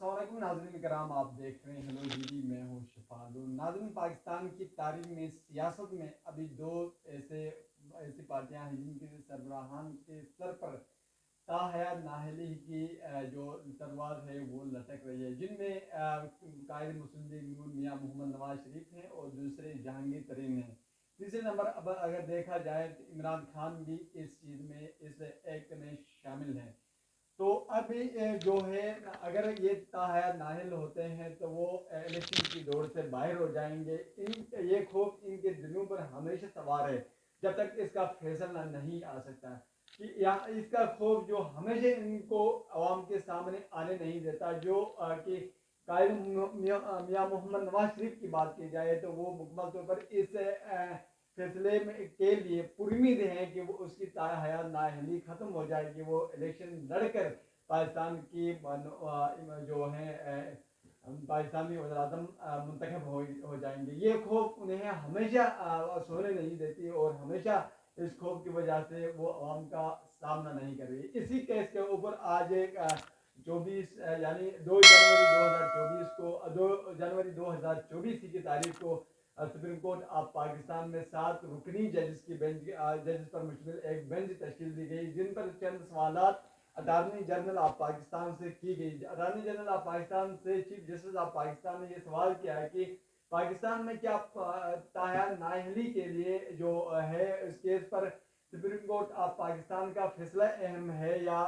السلام علیکم ناظرین کرام، آپ دیکھ رہے ہیں ہیلو جی ڈی، میں ہوں شفاعت۔ ناظرین، پاکستان کی تاریخ میں سیاست میں ابھی دو ایسی پارٹیاں ہیں جن کے سربراہان کے سر پر تاحیات نااہلی کی جو تلوار ہے وہ لٹک رہی ہے، جن میں قائد مسلم لیگ نون میاں محمد نواز شریف ہیں اور دوسرے جہانگیر ترین ہیں۔ تیسرے نمبر اب اگر دیکھا جائے تو عمران خان بھی اس چیز میں اس ایکٹ میں شامل ہیں۔ تو اب جو ہے اگر یہ تاحیات نااہل ہوتے ہیں تو وہ الیکشن کی دوڑ سے باہر ہو جائیں گے۔ یہ خوف ان کے دلوں پر ہمیشہ سوار ہے جب تک اس کا فیصلہ نہیں آ سکتا، کہ اس کا خوف جو ہمیشہ ان کو عوام کے سامنے آنے نہیں دیتا۔ جو کہ قائد میاں محمد نواز شریف کی بات کی جائے تو وہ مکمل طور پر اس فیصلے میں کے لیے پرامید ہیں کہ وہ اس کی تاحیات نااہلی ختم ہو جائے گی، وہ الیکشن لڑ کر پاکستان کی جو ہے پاکستانی وزیر اعظم منتخب ہو جائیں گے۔ یہ خوف انہیں ہمیشہ سونے نہیں دیتی اور ہمیشہ اس خوف کی وجہ سے وہ عوام کا سامنا نہیں کر رہی۔ اسی کیس کے اوپر آج ایک 24 یعنی 2 جنوری 2024 کی تاریخ کو سپریم کورٹ آف پاکستان میں 7 رکنی ججز پر مشتمل ایک بینچ تشکیل دی گئی، جن پر چند سوالات اٹارنی جنرل آف پاکستان سے کی گئی۔ اٹارنی جنرل آف پاکستان سے چیف جسٹس آف پاکستان نے یہ سوال کیا ہے کہ پاکستان میں کیا تاحیات نااہلی کے لیے جو ہے اس کیس پر سپریم کورٹ آف پاکستان کا فیصلہ اہم ہے یا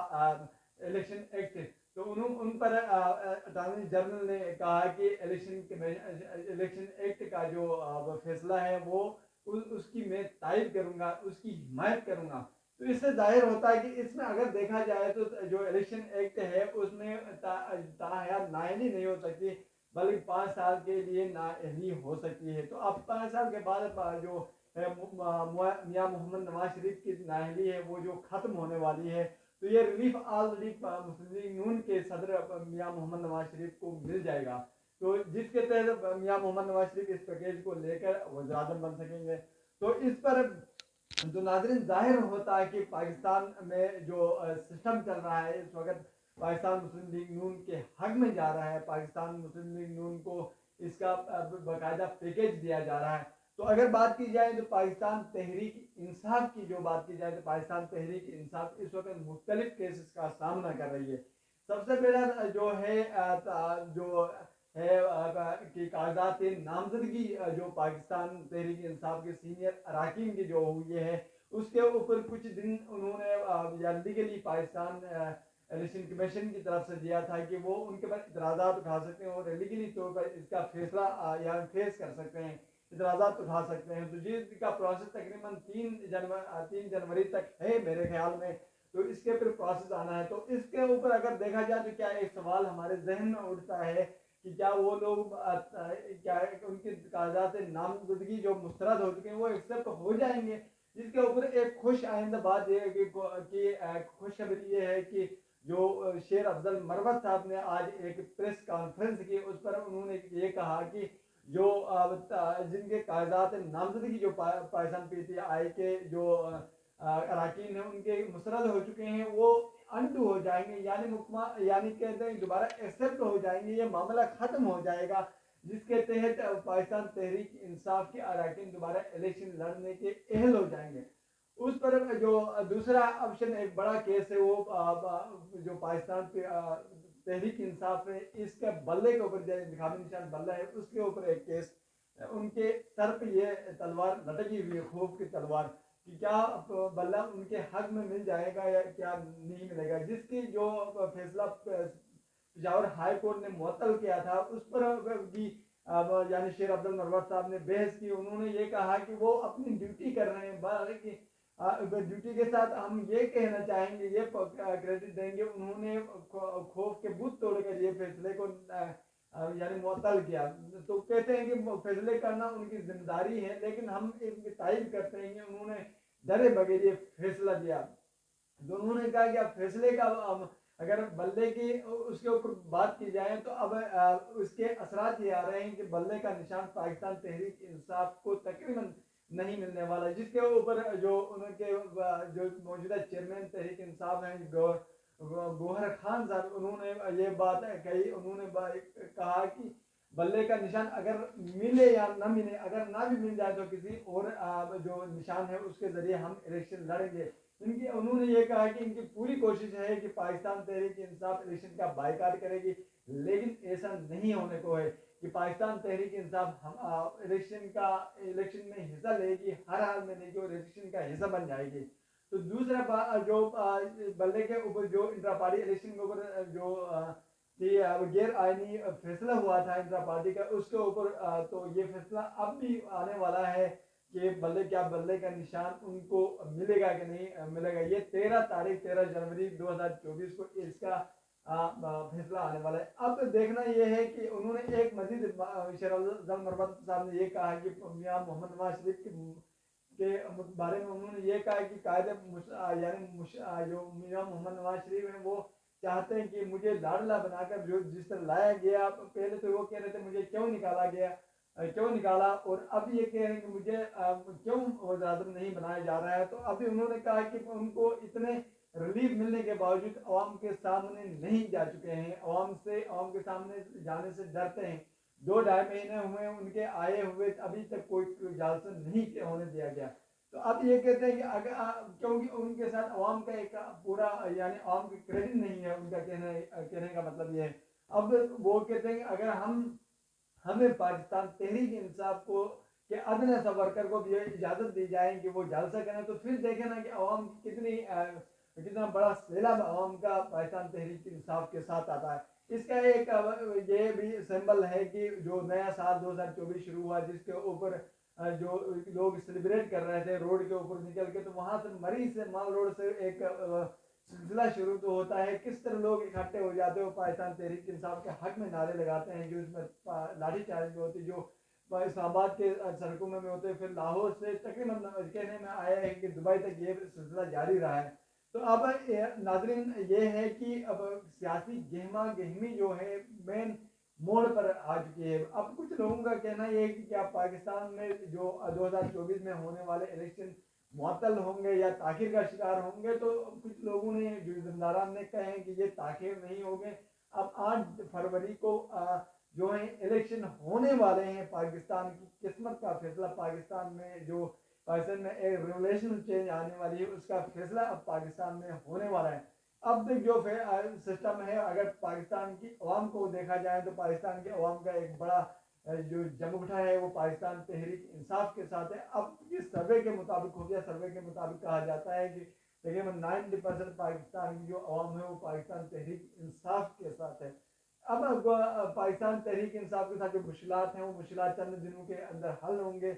الیکشن ایکٹ۔ تو ان پر اٹارنی جنرل نے کہا کہ الیکشن ایکٹ کا جو فیصلہ ہے وہ اس کی میں تائید کروں گا، اس کی حمایت کروں گا۔ تو اس سے ظاہر ہوتا ہے کہ اس میں اگر دیکھا جائے تو جو الیکشن ایکٹ ہے اس میں تاحیات نااہلی نہیں ہو سکتی، بلکہ 5 سال کے لیے نااہلی ہو سکتی ہے۔ تو اب 5 سال کے بعد جو میاں محمد نواز شریف کی نااہلی ہے وہ جو ختم ہونے والی ہے، تو یہ ریلیف آلریڈی مسلم لیگ نون کے صدر میاں محمد نواز شریف کو مل جائے گا، تو جس کے تحت میاں محمد نواز شریف اس پیکیج کو لے کر وزیر اعظم بن سکیں گے۔ تو اس پر تو ناظرین ظاہر ہوتا ہے کہ پاکستان میں جو سسٹم چل رہا ہے اس وقت پاکستان مسلم لیگ نون کے حق میں جا رہا ہے، پاکستان مسلم لیگ نون کو اس کا باقاعدہ پیکیج دیا جا رہا ہے۔ تو اگر بات کی جائے تو پاکستان تحریک انصاف کی جو بات کی جائے تو پاکستان تحریک انصاف اس وقت مختلف کیسز کا سامنا کر رہی ہے۔ سب سے پہلا جو ہے کہ کاغذات نامزدگی جو پاکستان تحریک انصاف کے سینئر اراکین کی جو ہوئی ہے اس کے اوپر کچھ دن انہوں نے لیگلی پاکستان الیکشن کمیشن کی طرف سے دیا تھا کہ وہ ان کے پاس اعتراضات اٹھا سکتے ہیں اور لیگلی طور پر اس کا فیصلہ یا فیس کر سکتے ہیں، اعتراضات اٹھا سکتے ہیں۔ تو جس کا پروسیس تقریباً 3 جنوری تک ہے میرے خیال میں، تو اس کے پھر پروسیس آنا ہے۔ تو اس کے اوپر اگر دیکھا جائے تو کیا ایک سوال ہمارے ذہن میں اٹھتا ہے کہ کیا وہ لوگ کیا ان کی کاغذات نامزدگی جو مسترد ہو چکے ہیں وہ ایکسیپٹ ہو جائیں گے؟ جس کے اوپر ایک خوش آئندہ بات یہ ہے کہ خوشخبری یہ ہے کہ جو شیر افضل مروت صاحب نے آج ایک پریس کانفرنس کی، اس پر انہوں نے یہ کہا کہ جو جن کے کاغذات نامزدگی جو پاکستان پی ٹی آئی کے جو اراکین ہیں ان کے مسترد ہو چکے ہیں وہ انڈو ہو جائیں گے، یعنی کہتے ہیں دوبارہ ایکسیپٹ ہو جائیں گے، یہ معاملہ ختم ہو جائے گا، جس کے تحت پاکستان تحریک انصاف کے اراکین دوبارہ الیکشن لڑنے کے اہل ہو جائیں گے۔ اس پر جو دوسرا آپشن ایک بڑا کیس ہے وہ جو پاکستان تحریک انصاف ہے اس کے بلے کے اوپر انتخابی نشان بلہ ہے، اس کے اوپر ایک کیس ان کے سر پہ یہ تلوار لٹکی ہوئی ہے، خوف کی تلوار، کہ کیا بلہ ان کے حق میں مل جائے گا یا کیا نہیں ملے گا، جس کی جو فیصلہ پشاور ہائی کورٹ نے معطل کیا تھا اس پر بھی یعنی شیر افضل مروت صاحب نے بحث کی۔ انہوں نے یہ کہا کہ وہ اپنی ڈیوٹی کر رہے ہیں، ڈیوٹی کے ساتھ ہم یہ کہنا چاہیں گے، یہ کریڈٹ دیں گے، انہوں نے خوف کے بت توڑ کر یہ فیصلے کو یعنی معطل کیا۔ تو کہتے ہیں کہ فیصلے کرنا ان کی ذمہ داری ہے، لیکن ہم ان کی تائید کرتے ہیں کہ انہوں نے ڈرے بغیر یہ فیصلہ دیا۔ تو انہوں نے کہا کہ اب فیصلے کا اگر بلے کی اس کے اوپر بات کی جائے تو اب اس کے اثرات یہ آ رہے ہیں کہ بلے کا نشان پاکستان تحریک انصاف کو تقریباً نہیں ملنے والا، جس کے اوپر جو ان کے جو موجودہ چیئرمین تحریک انصاف ہیں گوہر خان صاحب انہوں نے یہ بات کہی. انہوں نے کہا کہ بلے کا نشان اگر ملے یا نہ ملے, اگر نہ بھی مل جائے تو کسی اور جو نشان ہے اس کے ذریعے ہم الیکشن لڑیں گے. انہوں نے یہ کہا کہ ان کی پوری کوشش ہے کہ پاکستان تحریک انصاف الیکشن کا بائیکاٹ کرے گی, لیکن ایسا نہیں ہونے کو ہے کہ پاکستان تحریک انصاف الیکشن میں حصہ لے گی, ہر حال میں لے گی اور الیکشن کا حصہ بن جائے گی. تو دوسرا جو بلے کے اوپر جو انٹرا پارٹی الیکشن کے اوپر جو غیر آئینی فیصلہ ہوا تھا انٹرا پارٹی کا, اس کے اوپر تو یہ فیصلہ اب بھی آنے والا ہے کہ بلے کا نشان ان کو ملے گا کہ نہیں ملے گا. یہ 13 جنوری 2024 کو اس کا فیصلہ آنے والا ہے. اب دیکھنا یہ ہے کہ انہوں نے ایک مزید شیر افضل مربت صاحب نے یہ کہا کہ میاں محمد نواز شریف کے بارے میں انہوں نے یہ کہا کہ قائد جو میاں محمد نواز شریف ہیں وہ چاہتے ہیں کہ مجھے لاڈلا بنا کر جو جس طرح لایا گیا, پہلے تو وہ کہہ رہے تھے مجھے کیوں نکالا, اور اب یہ کہہ رہے ہیں کہ مجھے کیوں وزیر اعظم نہیں بنایا جا رہا ہے. تو ابھی انہوں نے کہا کہ ان کو اتنے ریلیف ملنے کے باوجود عوام کے سامنے نہیں جا چکے ہیں, عوام کے سامنے جانے سے ڈرتے ہیں. 2-2.5 مہینے ہوئے ان کے آئے ہوئے, ابھی تک کوئی جلسہ نہیں ہونے دیا گیا. تو اب یہ کہتے ہیں کہ اگر کیونکہ ان کے ساتھ عوام کا ایک پورا یعنی عوام کی کریڈٹ نہیں ہے, ان کا کہنے کا مطلب یہ ہے. اب وہ کہتے ہیں کہ اگر ہمیں پاکستان تحریک انصاف کو کہ ادنی سا ورکر کو بھی یہ اجازت دی جائے کہ وہ جلسہ کریں, تو پھر دیکھیں نا کہ عوام کتنا بڑا سیلاب عوام کا پاکستان تحریک انصاف کے ساتھ آتا ہے. اس کا ایک یہ بھی سمبل ہے کہ جو نیا سال 2024 شروع ہوا, جس کے اوپر جو لوگ سیلیبریٹ کر رہے تھے روڈ کے اوپر نکل کے, تو وہاں سے مری سے مال روڈ سے ایک سلسلہ شروع تو ہوتا ہے. کس طرح لوگ اکٹھے ہو جاتے ہیں, پاکستان تحریک انصاف کے حق میں نعرے لگاتے ہیں, جو اس میں لاٹھی چارج بھی ہوتی, جو اسلام آباد کے سڑکوں میں ہوتے, پھر لاہور سے تقریباً کہنے میں آیا ہے کہ دبئی تک یہ سلسلہ جاری رہا ہے. تو اب ناظرین یہ ہے کہ اب سیاسی گہما گہمی جو ہے مین موڑ پر آ چکی ہے. اب کچھ لوگوں کا کہنا یہ ہے کہ کیا پاکستان میں جو 2024 میں ہونے والے الیکشن معطل ہوں گے یا تاخیر کا شکار ہوں گے. تو کچھ لوگوں نے جو ذمہ نے کہے ہیں کہ یہ تاخیر نہیں ہوگے. اب 8 فروری کو جو ہے الیکشن ہونے والے ہیں. پاکستان کی قسمت کا فیصلہ پاکستان میں جو پاکستان میں ایک ریولیشن چینج آنے والی ہے, اس کا فیصلہ اب پاکستان میں ہونے والا ہے. اب تک جو سسٹم ہے, اگر پاکستان کی عوام کو دیکھا جائے تو پاکستان کی عوام کا ایک بڑا جو جم اٹھا ہے وہ پاکستان تحریک انصاف کے ساتھ ہے. اب اس سروے کے مطابق ہو گیا, سروے کے مطابق کہا جاتا ہے کہ تقریباً 90% پاکستان کی جو عوام ہے وہ پاکستان تحریک انصاف کے ساتھ ہے. اب پاکستان تحریک انصاف کے ساتھ جو مشکلات ہیں وہ مشکلات چند دنوں کے اندر حل ہوں گے.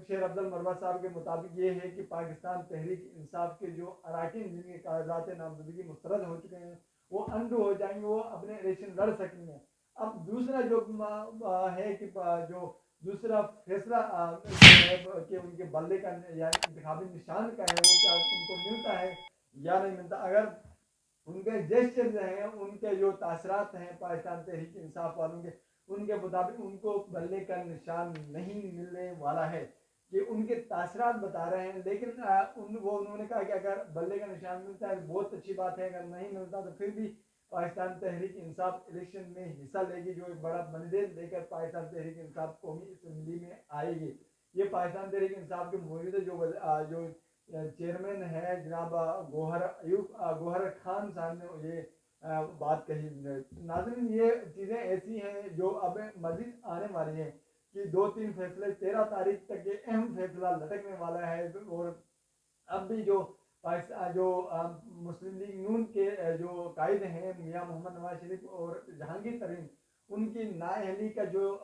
شیر افضل مروت صاحب کے مطابق یہ ہے کہ پاکستان تحریک انصاف کے جو اراکین جن کے کاغذات نامزدگی مسترد ہو چکے ہیں وہ انڈو ہو جائیں گے, وہ اپنے الیکشن لڑ سکیں گے. اب دوسرا جو ہے کہ جو دوسرا فیصلہ کہ ان کے بلے کا یا انتخابی نشان کا ہے, وہ کیا ان کو ملتا ہے یا نہیں ملتا. اگر ان کے جیسچرز ہیں, ان کے جو تاثرات ہیں پاکستان تحریک انصاف والوں کے, ان کے مطابق ان کو بلے کا نشان نہیں ملنے والا ہے. کہ ان کے تاثرات بتا رہے ہیں, لیکن انہوں نے کہا کہ اگر بلے کا نشان ملتا ہے بہت اچھی بات ہے, اگر نہیں ملتا تو پھر بھی پاکستان تحریک انصاف الیکشن میں حصہ لے گی, جو ایک بڑا مینڈیٹ لے کر پاکستان تحریک انصاف قومی اسمبلی میں آئے گی. یہ پاکستان تحریک انصاف کے موجودہ جو چیئرمین ہے جناب گوہر خان صاحب نے یہ بات کہی. ناظرین یہ چیزیں ایسی ہیں جو اب مزید آنے والی ہیں کہ 2-3 فیصلے 13 تاریخ تک یہ اہم فیصلہ لٹکنے والا ہے. اور اب بھی جو مسلم لیگ نون کے جو قائد ہیں میاں محمد نواز شریف اور جہانگیر ترین, ان کی نااہلی کا جو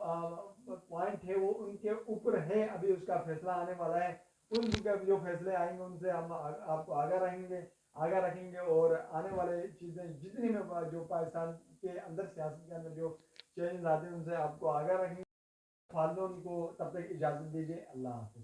پوائنٹ ہے وہ ان کے اوپر ہے. ابھی اس کا فیصلہ آنے والا ہے. ان جو فیصلے آئیں گے ان سے ہم آپ کو آگاہ رکھیں گے اور آنے والے چیزیں جتنی میں جو پاکستان کے اندر سیاست کے اندر جو چینج آتے ہیں ان سے آپ کو آگاہ رکھیں گے. فالدون کو تب تک اجازت دیجیے. اللہ حافظ.